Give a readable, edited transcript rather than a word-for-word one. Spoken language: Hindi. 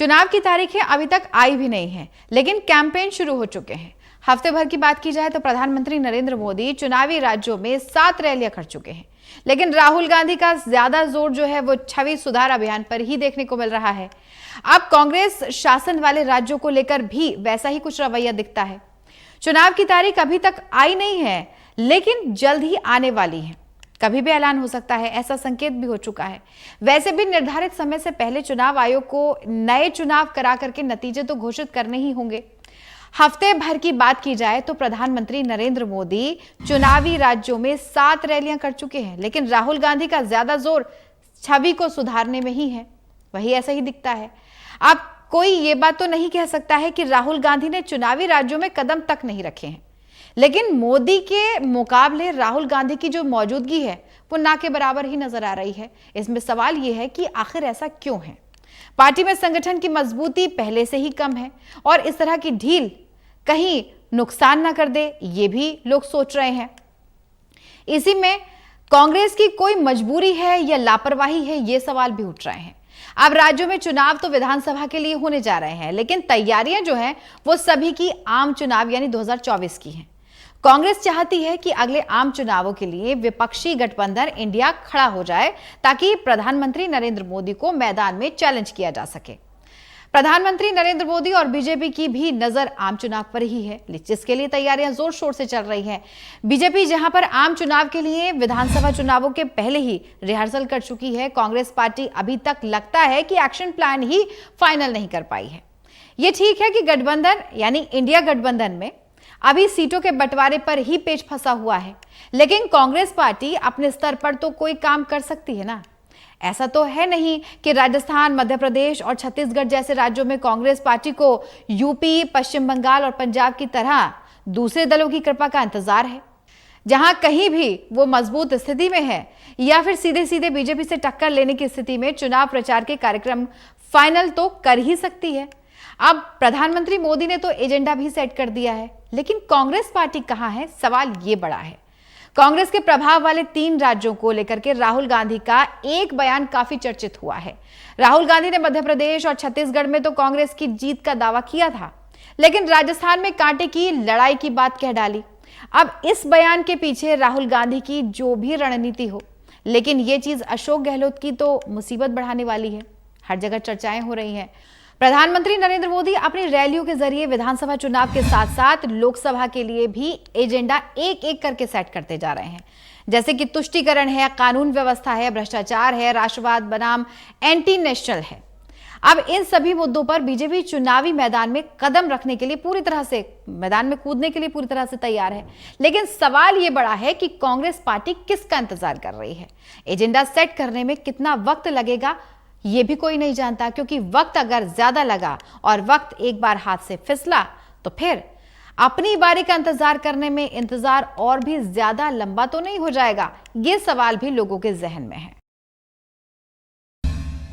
चुनाव की तारीखें अभी तक आई भी नहीं है, लेकिन कैंपेन शुरू हो चुके हैं। हफ्ते भर की बात की जाए तो प्रधानमंत्री नरेंद्र मोदी चुनावी राज्यों में 7 रैलियां कर चुके हैं, लेकिन राहुल गांधी का ज्यादा जोर जो है वो छवि सुधार अभियान पर ही देखने को मिल रहा है। अब कांग्रेस शासन वाले राज्यों को लेकर भी वैसा ही कुछ रवैया दिखता है। चुनाव की तारीख अभी तक आई नहीं है, लेकिन जल्द ही आने वाली है। कभी भी ऐलान हो सकता है, ऐसा संकेत भी हो चुका है। वैसे भी निर्धारित समय से पहले चुनाव आयोग को नए चुनाव करा करके नतीजे तो घोषित करने ही होंगे। हफ्ते भर की बात की जाए तो प्रधानमंत्री नरेंद्र मोदी चुनावी राज्यों में 7 रैलियां कर चुके हैं, लेकिन राहुल गांधी का ज्यादा जोर छवि को सुधारने में ही है। वही ऐसा ही दिखता है। अब कोई ये बात तो नहीं कह सकता है कि राहुल गांधी ने चुनावी राज्यों में कदम तक नहीं रखे हैं, लेकिन मोदी के मुकाबले राहुल गांधी की जो मौजूदगी है वो ना के बराबर ही नजर आ रही है। इसमें सवाल ये है कि आखिर ऐसा क्यों है। पार्टी में संगठन की मजबूती पहले से ही कम है और इस तरह की ढील कहीं नुकसान ना कर दे, ये भी लोग सोच रहे हैं। इसी में कांग्रेस की कोई मजबूरी है या लापरवाही है, ये सवाल भी उठ रहे हैं। अब राज्यों में चुनाव तो विधानसभा के लिए होने जा रहे हैं, लेकिन तैयारियां जो हैं वो सभी की आम चुनाव यानी 2024 की हैं। कांग्रेस चाहती है कि अगले आम चुनावों के लिए विपक्षी गठबंधन इंडिया खड़ा हो जाए, ताकि प्रधानमंत्री नरेंद्र मोदी को मैदान में चैलेंज किया जा सके। प्रधानमंत्री नरेंद्र मोदी और बीजेपी की भी नजर आम चुनाव पर ही है, जिसके लिए तैयारियां जोर शोर से चल रही हैं। बीजेपी जहां पर आम चुनाव के लिए विधानसभा चुनावों के पहले ही रिहर्सल कर चुकी है, कांग्रेस पार्टी अभी तक लगता है कि एक्शन प्लान ही फाइनल नहीं कर पाई है। यह ठीक है कि गठबंधन यानी इंडिया गठबंधन में अभी सीटों के बंटवारे पर ही पेच फंसा हुआ है, लेकिन कांग्रेस पार्टी अपने स्तर पर तो कोई काम कर सकती है ना। ऐसा तो है नहीं कि राजस्थान, मध्य प्रदेश और छत्तीसगढ़ जैसे राज्यों में कांग्रेस पार्टी को यूपी, पश्चिम बंगाल और पंजाब की तरह दूसरे दलों की कृपा का इंतजार है, जहां कहीं भी वो मजबूत स्थिति में है या फिर सीधे सीधे बीजेपी से टक्कर लेने की स्थिति में चुनाव प्रचार के कार्यक्रम फाइनल तो कर ही सकती है। अब प्रधानमंत्री मोदी ने तो एजेंडा भी सेट कर दिया है, लेकिन कांग्रेस पार्टी कहां है, सवाल ये बड़ा है। कांग्रेस के प्रभाव वाले 3 राज्यों को लेकर के राहुल गांधी का एक बयान काफी चर्चित हुआ है। राहुल गांधी ने मध्य प्रदेश और छत्तीसगढ़ में तो कांग्रेस की जीत का दावा किया था, लेकिन राजस्थान में कांटे की लड़ाई की बात कह डाली। अब इस बयान के पीछे राहुल गांधी की जो भी रणनीति हो, लेकिन ये चीज अशोक गहलोत की तो मुसीबत बढ़ाने वाली है। हर जगह चर्चाएं हो रही हैं। प्रधानमंत्री नरेंद्र मोदी अपनी रैलियों के जरिए विधानसभा चुनाव के साथ साथ लोकसभा के लिए भी एजेंडा एक एक करके सेट करते जा रहे हैं, जैसे कि तुष्टीकरण है, कानून व्यवस्था है, भ्रष्टाचार है, राष्ट्रवाद बनाम एंटी नेशनल है। अब इन सभी मुद्दों पर बीजेपी चुनावी मैदान में कदम रखने के लिए पूरी तरह से मैदान में कूदने के लिए पूरी तरह से तैयार है, लेकिन सवाल यह बड़ा है कि कांग्रेस पार्टी किसका इंतजार कर रही है। एजेंडा सेट करने में कितना वक्त लगेगा ये भी कोई नहीं जानता, क्योंकि वक्त अगर ज्यादा लगा और वक्त एक बार हाथ से फिसला तो फिर अपनी बारी का इंतजार करने में इंतजार और भी ज्यादा लंबा तो नहीं हो जाएगा। ये सवाल भी लोगों के जहन में है।